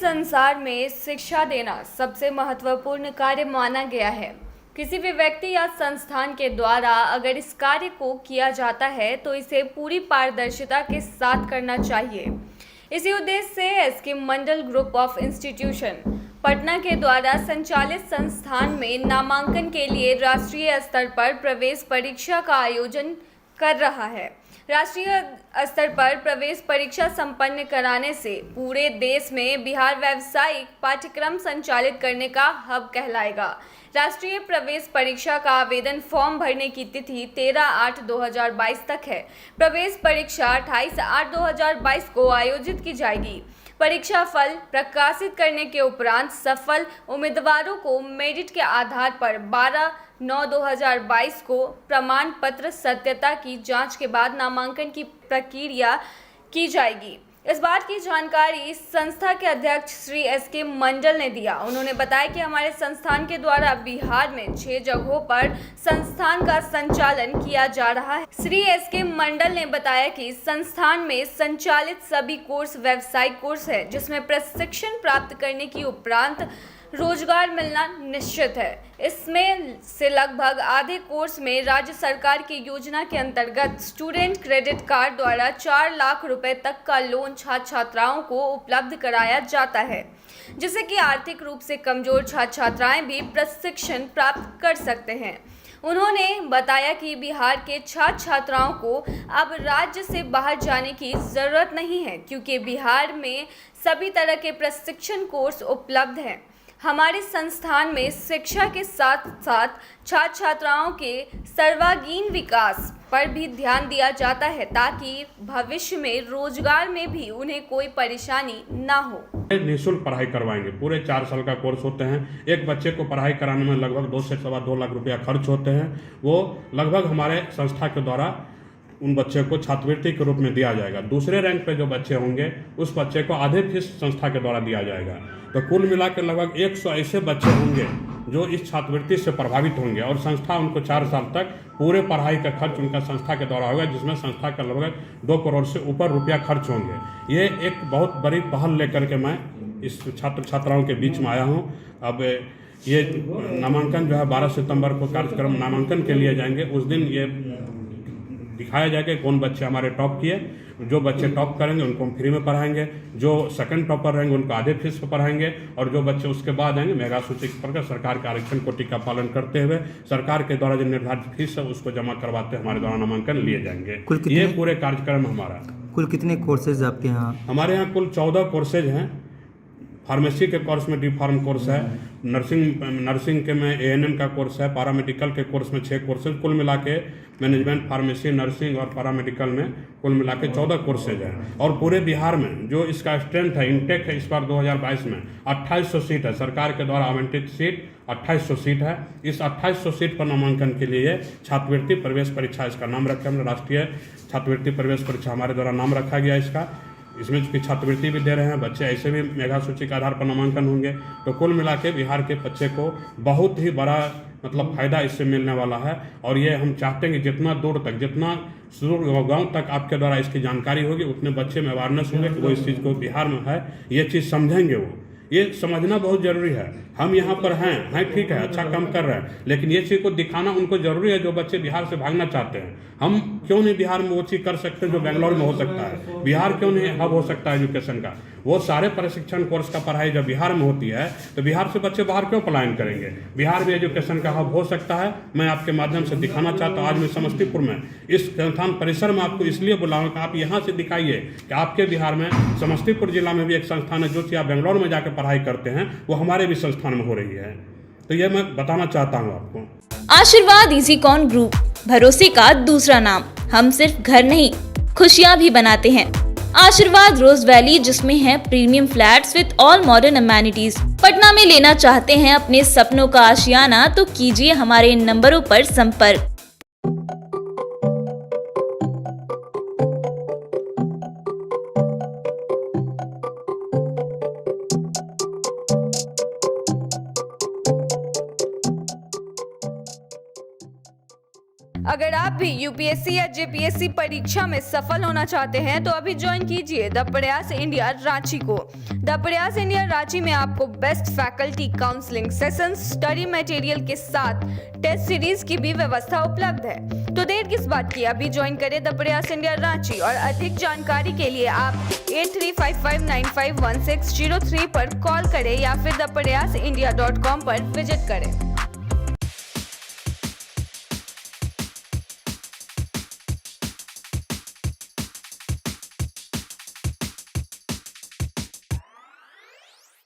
संसार में शिक्षा देना सबसे महत्वपूर्ण कार्य माना गया है। किसी भी व्यक्ति या संस्थान के द्वारा अगर इस कार्य को किया जाता है तो इसे पूरी पारदर्शिता के साथ करना चाहिए। इसी उद्देश्य से SK Mandal group of institution Patna के द्वारा संचालित संस्थान में नामांकन के लिए राष्ट्रीय स्तर पर प्रवेश परीक्षा का आयोजन कर रहा है। राष्ट्रीय स्तर पर प्रवेश परीक्षा संपन्न कराने से पूरे देश में बिहार व्यावसायिक पाठ्यक्रम संचालित करने का हब कहलाएगा। राष्ट्रीय प्रवेश परीक्षा का आवेदन फॉर्म भरने की तिथि 13/8/2022 तक है। प्रवेश परीक्षा 28/8/2022 को आयोजित की जाएगी। परीक्षा फल प्रकाशित करने के उपरांत सफल उम्मीदवारों को मेरिट के आधार पर 12/9/2022 को प्रमाण पत्र सत्यता की जांच के बाद नामांकन की प्रक्रिया की जाएगी। इस बात की जानकारी संस्था के अध्यक्ष श्री एसके मंडल ने दिया। उन्होंने बताया कि हमारे संस्थान के द्वारा बिहार में 6 जगहों पर संस्थान का संचालन किया जा रहा है। श्री एसके मंडल ने बताया कि संस्थान में संचालित सभी कोर्स व्यावसायिक कोर्स है, जिसमें प्रशिक्षण प्राप्त करने की उपरांत रोजगार मिलना निश्चित है। इसमें से लगभग आधे कोर्स में राज्य सरकार की योजना के अंतर्गत स्टूडेंट क्रेडिट कार्ड द्वारा 4 लाख रुपए तक का लोन छात्र छात्राओं को उपलब्ध कराया जाता है, जिससे कि आर्थिक रूप से कमजोर छात्र छात्राएं भी प्रशिक्षण प्राप्त कर सकते हैं। उन्होंने बताया कि बिहार के छात्र छात्राओं को अब राज्य से बाहर जाने की जरूरत नहीं है, क्योंकि बिहार में सभी तरह के प्रशिक्षण कोर्स उपलब्ध हैं। हमारे संस्थान में शिक्षा के साथ साथ छात्र छात्राओं के सर्वांगीण विकास पर भी ध्यान दिया जाता है, ताकि भविष्य में रोजगार में भी उन्हें कोई परेशानी ना हो। निःशुल्क पढ़ाई करवाएंगे। पूरे 4 साल का कोर्स होते हैं। एक बच्चे को पढ़ाई कराने में लगभग 2 से सवा 2 लाख रुपया खर्च होते हैं। वो लगभग हमारे संस्था के द्वारा उन बच्चे को छात्रवृत्ति के रूप में दिया जाएगा। दूसरे रैंक पे जो बच्चे होंगे उस बच्चे को आधे फीस संस्था के द्वारा दिया जाएगा। तो कुल मिलाकर लगभग 100 ऐसे बच्चे होंगे जो इस छात्रवृत्ति से प्रभावित होंगे और संस्था उनको 4 साल तक पूरे पढ़ाई का खर्च उनका संस्था के द्वारा होगा, जिसमें संस्था का लगभग 2 करोड़ से ऊपर रुपया खर्च होंगे। ये एक बहुत बड़ी पहल लेकर के मैं इस छात्र छात्राओं के बीच में आया हूँ। अब ये नामांकन जो है 12 सितंबर को कार्यक्रम नामांकन के लिए जाएंगे। उस दिन ये दिखाया जाएगा कौन बच्चे हमारे टॉप किए। जो बच्चे टॉप करेंगे उनको हम फ्री में पढ़ाएंगे, जो सेकंड टॉपर रहेंगे उनको आधे फीस पर पढ़ाएंगे, और जो बच्चे उसके बाद आएंगे मेगा सूची पर सरकार के आरक्षण कोटि का पालन करते हुए सरकार के द्वारा जो निर्धारित फीस है उसको जमा करवाते हमारे द्वारा नामांकन लिए जाएंगे। ये पूरे कार्यक्रम हमारा। कुल कितने कोर्सेज आपके यहाँ? हमारे यहाँ कुल 14 कोर्सेज हैं। फार्मेसी के कोर्स में डी फार्म कोर्स है, नर्सिंग के में एएनएम का कोर्स है, पैरामेडिकल के कोर्स में 6 कोर्सेज, कुल मिला के मैनेजमेंट, फार्मेसी, नर्सिंग और पैरामेडिकल में कुल मिला के 14 कोर्सेज हैं। और पूरे बिहार में जो इसका स्ट्रेंथ है, इंटेक है, इस बार 2022 में 2800 सीट है। सरकार के द्वारा आवंटित सीट 2800 सीट है। इस 2800 सीट पर नामांकन के लिए छात्रवृत्ति प्रवेश परीक्षा इसका नाम रखा हमने, राष्ट्रीय छात्रवृत्ति प्रवेश परीक्षा हमारे द्वारा नाम रखा गया इसका। इसमें चूँकि छात्रवृत्ति भी दे रहे हैं, बच्चे ऐसे भी मेगा सूची के आधार पर नामांकन होंगे। तो कुल मिला के बिहार के बच्चे को बहुत ही बड़ा फायदा इससे मिलने वाला है। और ये हम चाहते हैं कि जितना दूर तक, जितना गांव तक आपके द्वारा इसकी जानकारी होगी, उतने बच्चे में अवेयरनेस होंगे कि वो इस चीज़ को बिहार में है, ये चीज़ समझेंगे। वो ये समझना बहुत जरूरी है। हम यहाँ पर हैं ठीक है, अच्छा काम कर रहे हैं, लेकिन ये चीज़ को दिखाना उनको जरूरी है। जो बच्चे बिहार से भागना चाहते हैं, हम क्यों नहीं बिहार में वो चीज़ कर सकते हैं जो बेंगलोर में हो सकता है? बिहार क्यों नहीं हब हो सकता है एजुकेशन का? वो सारे प्रशिक्षण कोर्स का पढ़ाई जब बिहार में होती है तो बिहार से बच्चे बाहर क्यों पलायन करेंगे? बिहार में एजुकेशन का हब हो सकता है। मैं आपके माध्यम से दिखाना चाहता हूँ। आज मैं समस्तीपुर में इस संस्थान परिसर में आपको इसलिए बुलाऊँ कि आप यहाँ से दिखाइए कि आपके बिहार में समस्तीपुर जिला में भी एक संस्थान है जो कि आप बेंगलोर में जाकर पढ़ाई करते हैं, वो हमारे भी संस्थान में हो रही है। तो ये मैं बताना चाहता हूँ आपको। आशीर्वाद इजीकॉन ग्रुप, भरोसे का दूसरा नाम। हम सिर्फ घर नहीं, खुशियाँ भी बनाते हैं। आशीर्वाद रोज वैली, जिसमें है premium flats with all modern amenities. Patna में लेना चाहते हैं अपने सपनों का आशियाना, तो कीजिए हमारे इन नंबरों पर संपर्क। अगर आप भी यूपीएससी या जेपीएससी परीक्षा में सफल होना चाहते हैं तो अभी ज्वाइन कीजिए द प्रयास इंडिया रांची को। द प्रयास इंडिया रांची में आपको best faculty, counselling sessions, study material के साथ टेस्ट सीरीज की भी व्यवस्था उपलब्ध है। तो देर किस बात की, अभी ज्वाइन करें द प्रयास इंडिया रांची। और अधिक जानकारी के लिए आप 8355951603 पर कॉल करें या फिर thepryasindia.com पर विजिट करें।